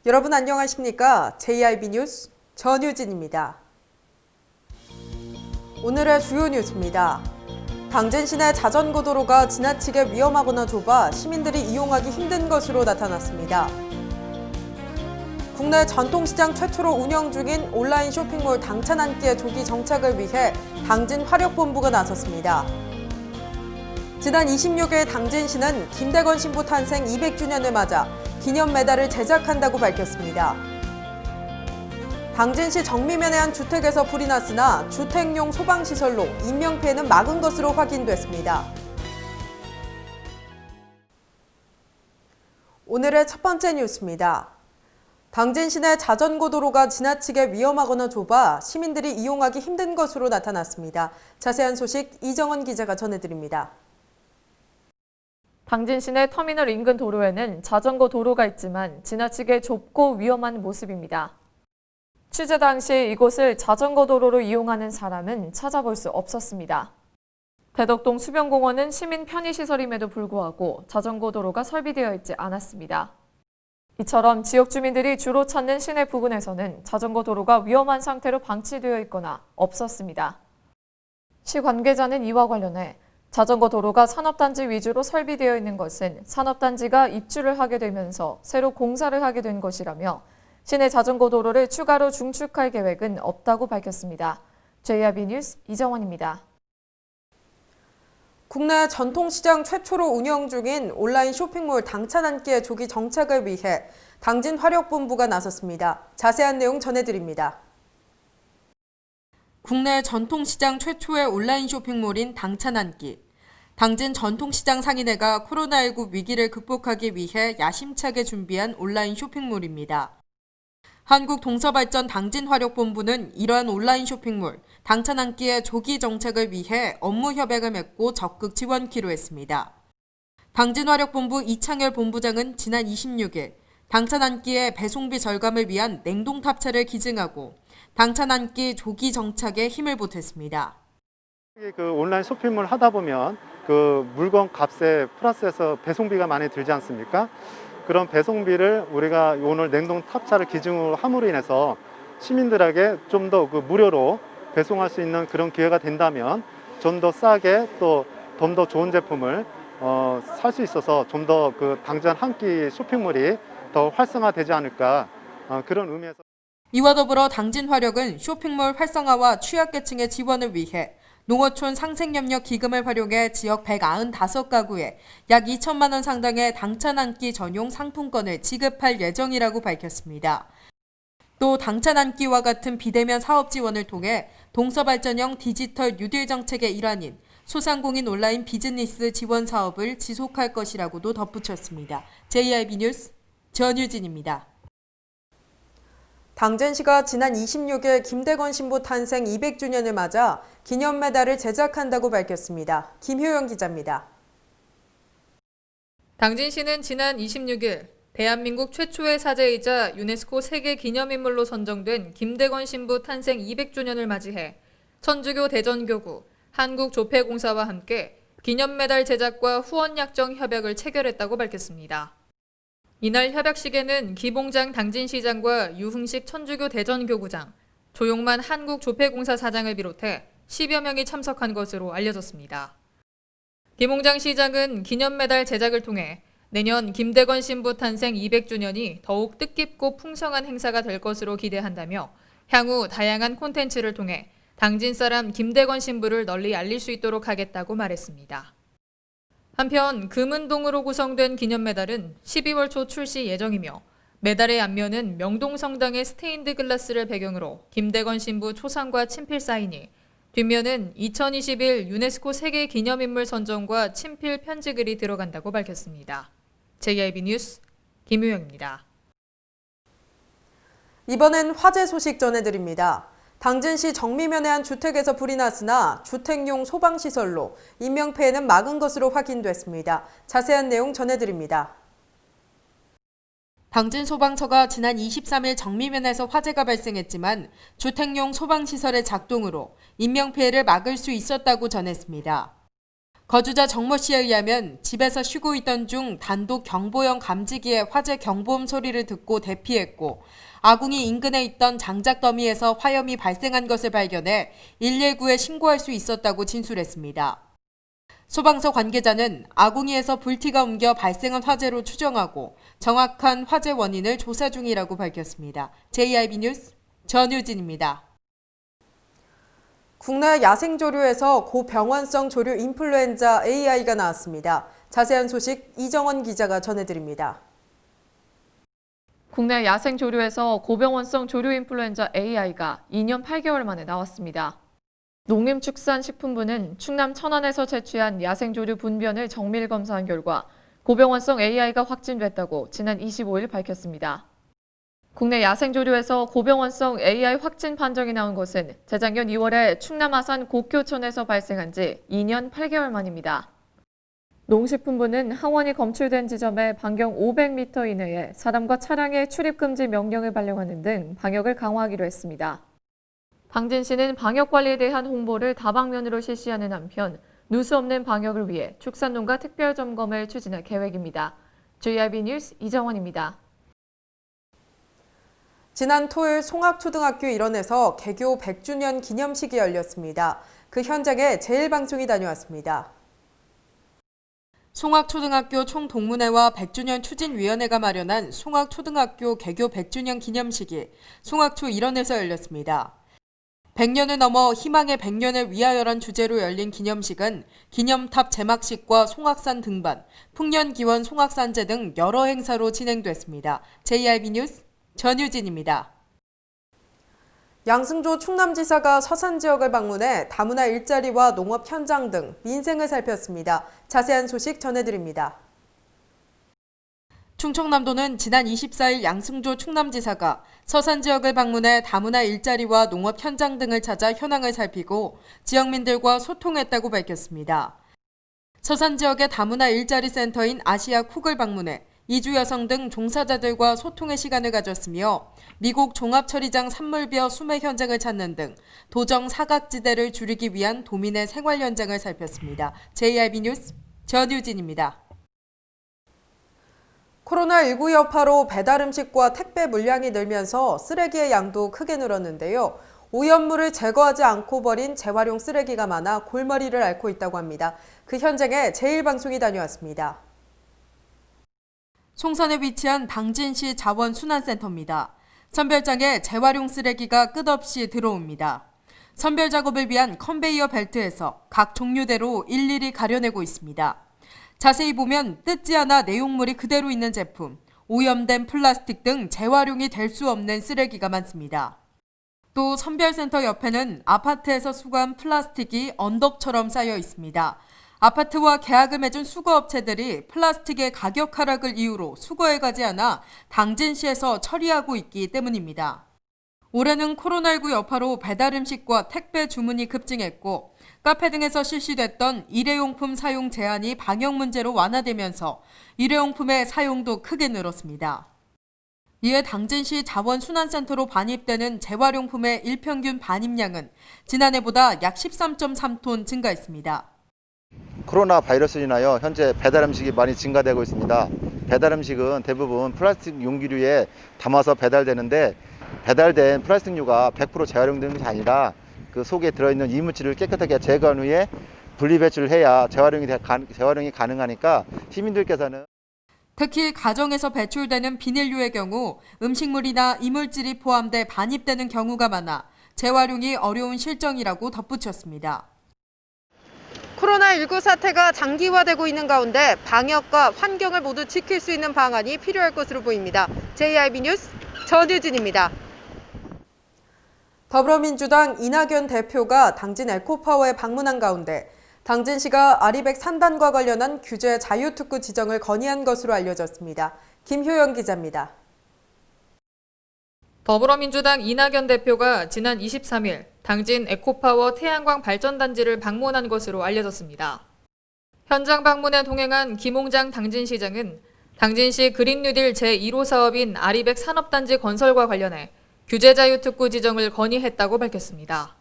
여러분 안녕하십니까? JIB 뉴스 전유진입니다. 오늘의 주요 뉴스입니다. 당진 시내 자전거 도로가 지나치게 위험하거나 좁아 시민들이 이용하기 힘든 것으로 나타났습니다. 국내 전통시장 최초로 운영 중인 온라인 쇼핑몰 당찬 안기의 조기 정착을 위해 당진 화력본부가 나섰습니다. 지난 26일 당진시는 김대건 신부 탄생 200주년을 맞아 기념 메달을 제작한다고 밝혔습니다. 당진시 정미면의 한 주택에서 불이 났으나 주택용 소방시설로 인명피해는 막은 것으로 확인됐습니다. 오늘의 첫 번째 뉴스입니다. 당진시 내 자전거 도로가 지나치게 위험하거나 좁아 시민들이 이용하기 힘든 것으로 나타났습니다. 자세한 소식 이정원 기자가 전해드립니다. 당진 시내 터미널 인근 도로에는 자전거 도로가 있지만 지나치게 좁고 위험한 모습입니다. 취재 당시 이곳을 자전거 도로로 이용하는 사람은 찾아볼 수 없었습니다. 대덕동 수변공원은 시민 편의시설임에도 불구하고 자전거 도로가 설비되어 있지 않았습니다. 이처럼 지역 주민들이 주로 찾는 시내 부근에서는 자전거 도로가 위험한 상태로 방치되어 있거나 없었습니다. 시 관계자는 이와 관련해 자전거 도로가 산업단지 위주로 설비되어 있는 것은 산업단지가 입주를 하게 되면서 새로 공사를 하게 된 것이라며 시내 자전거 도로를 추가로 중축할 계획은 없다고 밝혔습니다. JIB 뉴스 이정원입니다. 국내 전통시장 최초로 운영 중인 온라인 쇼핑몰 당찬 안기의 조기 정착을 위해 당진 화력본부가 나섰습니다. 자세한 내용 전해드립니다. 국내 전통시장 최초의 온라인 쇼핑몰인 당찬 안기. 당진 전통시장 상인회가 코로나19 위기를 극복하기 위해 야심차게 준비한 온라인 쇼핑몰입니다. 한국동서발전 당진화력본부는 이러한 온라인 쇼핑몰 당찬 안기의 조기 정착을 위해 업무 협약을 맺고 적극 지원키로 했습니다. 당진화력본부 이창열 본부장은 지난 26일 당찬 안기의 배송비 절감을 위한 냉동탑차를 기증하고 당찬 안기 조기 정착에 힘을 보탰습니다. 그 온라인 쇼핑몰 하다 보면 그 물건 값에 플러스해서 배송비가 많이 들지 않습니까? 그런 배송비를 우리가 오늘 냉동 탑차를 기준으로 함으로 인해서 시민들에게 좀 더 그 무료로 배송할 수 있는 그런 기회가 된다면 좀 더 싸게 또 좀 더 좋은 제품을 살 수 있어서 좀 더 그 당장 한 끼 쇼핑몰이 더 활성화되지 않을까 그런 의미에서. 이와 더불어 당진화력은 쇼핑몰 활성화와 취약계층의 지원을 위해 농어촌 상생협력 기금을 활용해 지역 195가구에 약 2천만 원 상당의 당찬 안기 전용 상품권을 지급할 예정이라고 밝혔습니다. 또 당찬 안기와 같은 비대면 사업 지원을 통해 동서발전형 디지털 뉴딜 정책의 일환인 소상공인 온라인 비즈니스 지원 사업을 지속할 것이라고도 덧붙였습니다. JIB 뉴스 전유진입니다. 당진시가 지난 26일 김대건 신부 탄생 200주년을 맞아 기념 메달을 제작한다고 밝혔습니다. 김효영 기자입니다. 당진시는 지난 26일 대한민국 최초의 사제이자 유네스코 세계 기념인물로 선정된 김대건 신부 탄생 200주년을 맞이해 천주교 대전교구, 한국조폐공사와 함께 기념 메달 제작과 후원 약정 협약을 체결했다고 밝혔습니다. 이날 협약식에는 기봉장 당진시장과 유흥식 천주교 대전교구장, 조용만 한국조폐공사 사장을 비롯해 10여 명이 참석한 것으로 알려졌습니다. 기봉장 시장은 기념메달 제작을 통해 내년 김대건 신부 탄생 200주년이 더욱 뜻깊고 풍성한 행사가 될 것으로 기대한다며 향후 다양한 콘텐츠를 통해 당진 사람 김대건 신부를 널리 알릴 수 있도록 하겠다고 말했습니다. 한편 금은동으로 구성된 기념메달은 12월 초 출시 예정이며 메달의 앞면은 명동성당의 스테인드 글라스를 배경으로 김대건 신부 초상과 친필 사인이, 뒷면은 2021 유네스코 세계 기념인물 선정과 친필 편지글이 들어간다고 밝혔습니다. JIB 뉴스 김효영입니다. 이번엔 화재 소식 전해드립니다. 당진시 정미면의 한 주택에서 불이 났으나 주택용 소방시설로 인명피해는 막은 것으로 확인됐습니다. 자세한 내용 전해드립니다. 당진 소방서가 지난 23일 정미면에서 화재가 발생했지만 주택용 소방시설의 작동으로 인명피해를 막을 수 있었다고 전했습니다. 거주자 정모 씨에 의하면 집에서 쉬고 있던 중 단독 경보형 감지기에 화재 경보음 소리를 듣고 대피했고 아궁이 인근에 있던 장작 더미에서 화염이 발생한 것을 발견해 119에 신고할 수 있었다고 진술했습니다. 소방서 관계자는 아궁이에서 불티가 옮겨 발생한 화재로 추정하고 정확한 화재 원인을 조사 중이라고 밝혔습니다. JIB 뉴스 전유진입니다. 국내 야생조류에서 고병원성 조류 인플루엔자 AI가 나왔습니다. 자세한 소식 이정원 기자가 전해드립니다. 국내 야생 조류에서 고병원성 조류 인플루엔자 AI가 2년 8개월 만에 나왔습니다. 농림축산식품부는 충남 천안에서 채취한 야생 조류 분변을 정밀 검사한 결과 고병원성 AI가 확진됐다고 지난 25일 밝혔습니다. 국내 야생 조류에서 고병원성 AI 확진 판정이 나온 것은 재작년 2월에 충남 아산 곡교촌에서 발생한 지 2년 8개월 만입니다. 농식품부는 항원이 검출된 지점에 반경 500m 이내에 사람과 차량의 출입 금지 명령을 발령하는 등 방역을 강화하기로 했습니다. 당진시는 방역 관리에 대한 홍보를 다방면으로 실시하는 한편 누수 없는 방역을 위해 축산농가 특별 점검을 추진할 계획입니다. JIB 뉴스 이정원입니다. 지난 토요일 송악초등학교 일원에서 개교 100주년 기념식이 열렸습니다. 그 현장에 제일방송이 다녀왔습니다. 송악초등학교 총동문회와 100주년 추진위원회가 마련한 송악초등학교 개교 100주년 기념식이 송악초 일원에서 열렸습니다. 100년을 넘어 희망의 100년을 위하여란 주제로 열린 기념식은 기념탑 제막식과 송악산 등반, 풍년기원 송악산제 등 여러 행사로 진행됐습니다. JIB 뉴스 전유진입니다. 양승조 충남지사가 서산 지역을 방문해 다문화 일자리와 농업 현장 등 민생을 살폈습니다. 자세한 소식 전해드립니다. 충청남도는 지난 24일 양승조 충남지사가 서산 지역을 방문해 다문화 일자리와 농업 현장 등을 찾아 현황을 살피고 지역민들과 소통했다고 밝혔습니다. 서산 지역의 다문화 일자리 센터인 아시아 쿡을 방문해 이주 여성 등 종사자들과 소통의 시간을 가졌으며 미국 종합처리장 산물벼 수매 현장을 찾는 등 도정 사각지대를 줄이기 위한 도민의 생활 현장을 살폈습니다. JIB 뉴스 전유진입니다. 코로나19 여파로 배달 음식과 택배 물량이 늘면서 쓰레기의 양도 크게 늘었는데요. 오염물을 제거하지 않고 버린 재활용 쓰레기가 많아 골머리를 앓고 있다고 합니다. 그 현장에 제일방송이 다녀왔습니다. 송산에 위치한 당진시 자원순환센터입니다. 선별장에 재활용 쓰레기가 끝없이 들어옵니다. 선별 작업을 위한 컨베이어 벨트에서 각 종류대로 일일이 가려내고 있습니다. 자세히 보면 뜯지 않아 내용물이 그대로 있는 제품, 오염된 플라스틱 등 재활용이 될 수 없는 쓰레기가 많습니다. 또 선별센터 옆에는 아파트에서 수거한 플라스틱이 언덕처럼 쌓여 있습니다. 아파트와 계약을 맺은 수거업체들이 플라스틱의 가격 하락을 이유로 수거에 가지 않아 당진시에서 처리하고 있기 때문입니다. 올해는 코로나19 여파로 배달 음식과 택배 주문이 급증했고 카페 등에서 실시됐던 일회용품 사용 제한이 방역 문제로 완화되면서 일회용품의 사용도 크게 늘었습니다. 이에 당진시 자원순환센터로 반입되는 재활용품의 일평균 반입량은 지난해보다 약 13.3톤 증가했습니다. 코로나 바이러스로 인하여 현재 배달 음식이 많이 증가되고 있습니다. 배달 음식은 대부분 플라스틱 용기류에 담아서 배달되는데 배달된 플라스틱류가 100% 재활용되는 것이 아니라 그 속에 들어있는 이물질을 깨끗하게 제거한 후에 분리배출을 해야 재활용이 가능하니까 시민들께서는 특히 가정에서 배출되는 비닐류의 경우 음식물이나 이물질이 포함돼 반입되는 경우가 많아 재활용이 어려운 실정이라고 덧붙였습니다. 코로나19 사태가 장기화되고 있는 가운데 방역과 환경을 모두 지킬 수 있는 방안이 필요할 것으로 보입니다. JIB 뉴스 전유진입니다. 더불어민주당 이낙연 대표가 당진 에코파워에 방문한 가운데 당진시가 아리백 산단과 관련한 규제 자유특구 지정을 건의한 것으로 알려졌습니다. 김효영 기자입니다. 더불어민주당 이낙연 대표가 지난 23일 당진 에코파워 태양광 발전단지를 방문한 것으로 알려졌습니다. 현장 방문에 동행한 김홍장 당진시장은 당진시 그린뉴딜 제1호 사업인 아리백 산업단지 건설과 관련해 규제 자유특구 지정을 건의했다고 밝혔습니다.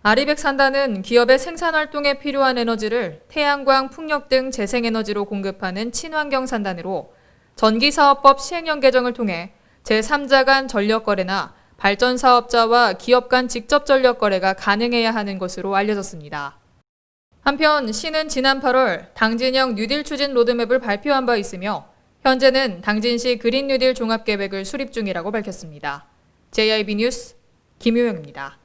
아리백산단은 기업의 생산활동에 필요한 에너지를 태양광, 풍력 등 재생에너지로 공급하는 친환경산단으로 전기사업법 시행령 개정을 통해 제3자 간 전력거래나 발전사업자와 기업 간 직접 전력거래가 가능해야 하는 것으로 알려졌습니다. 한편 시는 지난 8월 당진형 뉴딜 추진 로드맵을 발표한 바 있으며 현재는 당진시 그린 뉴딜 종합계획을 수립 중이라고 밝혔습니다. JIB 뉴스 김효영입니다.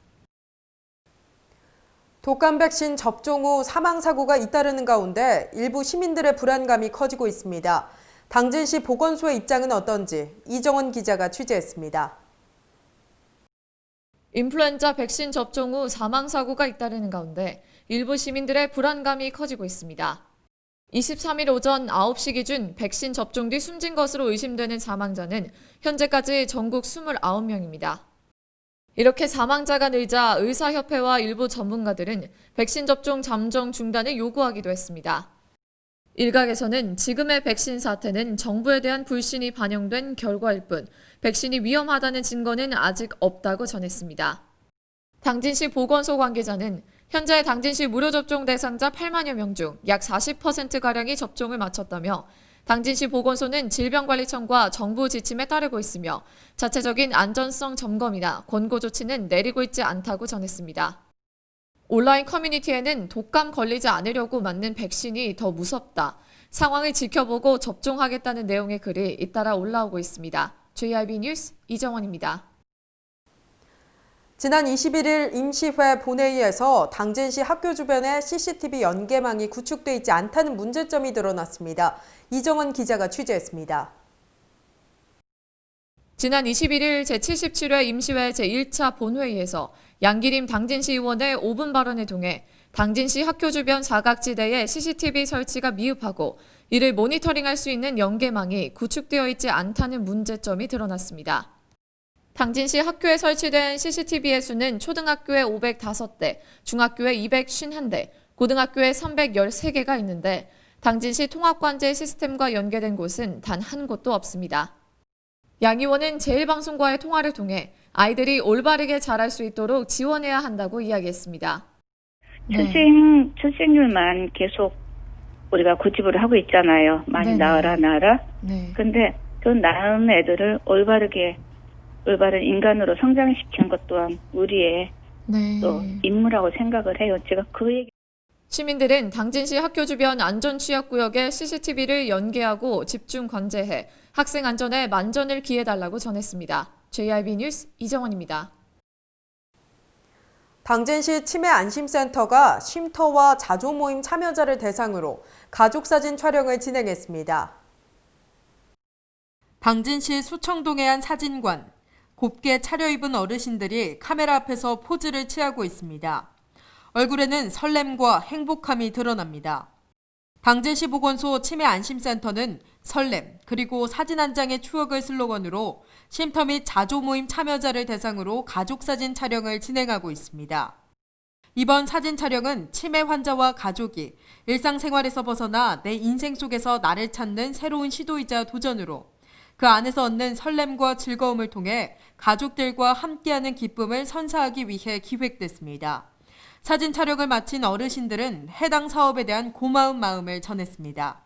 독감 백신 접종 후 사망 사고가 잇따르는 가운데 일부 시민들의 불안감이 커지고 있습니다. 당진시 보건소의 입장은 어떤지 이정원 기자가 취재했습니다. 인플루엔자 백신 접종 후 사망 사고가 잇따르는 가운데 일부 시민들의 불안감이 커지고 있습니다. 23일 오전 9시 기준 백신 접종 뒤 숨진 것으로 의심되는 사망자는 현재까지 전국 29명입니다. 이렇게 사망자가 늘자 의사협회와 일부 전문가들은 백신 접종 잠정 중단을 요구하기도 했습니다. 일각에서는 지금의 백신 사태는 정부에 대한 불신이 반영된 결과일 뿐 백신이 위험하다는 증거는 아직 없다고 전했습니다. 당진시 보건소 관계자는 현재 당진시 무료 접종 대상자 8만여 명 중 약 40%가량이 접종을 마쳤다며 당진시 보건소는 질병관리청과 정부 지침에 따르고 있으며 자체적인 안전성 점검이나 권고 조치는 내리고 있지 않다고 전했습니다. 온라인 커뮤니티에는 독감 걸리지 않으려고 맞는 백신이 더 무섭다, 상황을 지켜보고 접종하겠다는 내용의 글이 잇따라 올라오고 있습니다. JIB 뉴스 이정원입니다. 지난 21일 임시회 본회의에서 당진시 학교 주변에 CCTV 연계망이 구축돼 있지 않다는 문제점이 드러났습니다. 이정원 기자가 취재했습니다. 지난 21일 제77회 임시회 제1차 본회의에서 양기림 당진시 의원의 5분 발언을 통해 당진시 학교 주변 사각지대에 CCTV 설치가 미흡하고 이를 모니터링할 수 있는 연계망이 구축되어 있지 않다는 문제점이 드러났습니다. 당진시 학교에 설치된 CCTV의 수는 초등학교에 505대, 중학교에 251대, 고등학교에 313개가 있는데 당진시 통합관제 시스템과 연계된 곳은 단 한 곳도 없습니다. 양 의원은 제1방송과의 통화를 통해 아이들이 올바르게 자랄 수 있도록 지원해야 한다고 이야기했습니다. 출생률만 계속 우리가 고집을 하고 있잖아요. 많이 네네. 낳아라. 네. 근데 그 낳은 애들을 올바른 인간으로 성장시키는 것 또한 우리의 또 임무라고 생각을 해요. 제가 그 얘기. 시민들은 당진시 학교 주변 안전취약구역에 CCTV를 연계하고 집중 관제해 학생 안전에 만전을 기해달라고 전했습니다. JIB 뉴스 이정원입니다. 당진시 치매안심센터가 쉼터와 자조모임 참여자를 대상으로 가족사진 촬영을 진행했습니다. 당진시 수청동의 한 사진관, 곱게 차려입은 어르신들이 카메라 앞에서 포즈를 취하고 있습니다. 얼굴에는 설렘과 행복함이 드러납니다. 당진시 보건소 치매안심센터는 설렘 그리고 사진 한 장의 추억을 슬로건으로 쉼터 및 자조모임 참여자를 대상으로 가족사진 촬영을 진행하고 있습니다. 이번 사진 촬영은 치매 환자와 가족이 일상생활에서 벗어나 내 인생 속에서 나를 찾는 새로운 시도이자 도전으로 그 안에서 얻는 설렘과 즐거움을 통해 가족들과 함께하는 기쁨을 선사하기 위해 기획됐습니다. 사진 촬영을 마친 어르신들은 해당 사업에 대한 고마운 마음을 전했습니다.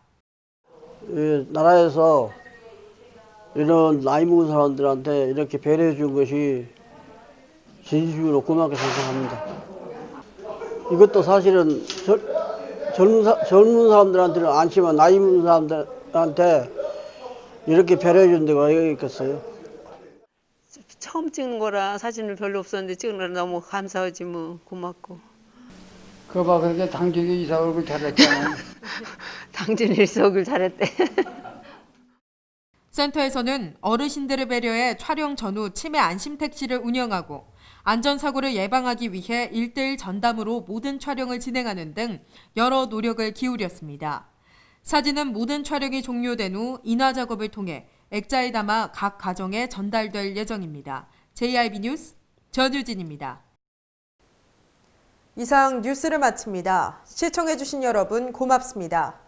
나라에서 이런 나이 먹은 사람들한테 이렇게 배려해 준 것이 진심으로 고맙게 생각합니다. 이것도 사실은 젊은 사람들한테는 않지만 나이 먹은 사람들한테 이렇게 배려해 준 데가 어디 있겠어요? 처음 찍는 거라 사진을 별로 없었는데 찍느라 너무 감사하지 뭐 고맙고. 그거 봐, 그렇게 당진이 이사 오길 잘했잖아. 당진 일서 오길 잘했대. 센터에서는 어르신들을 배려해 촬영 전후 치매 안심 택시를 운영하고 안전사고를 예방하기 위해 1:1 전담으로 모든 촬영을 진행하는 등 여러 노력을 기울였습니다. 사진은 모든 촬영이 종료된 후 인화 작업을 통해 액자에 담아 각 가정에 전달될 예정입니다. JIB 뉴스 전유진입니다. 이상 뉴스를 마칩니다. 시청해주신 여러분 고맙습니다.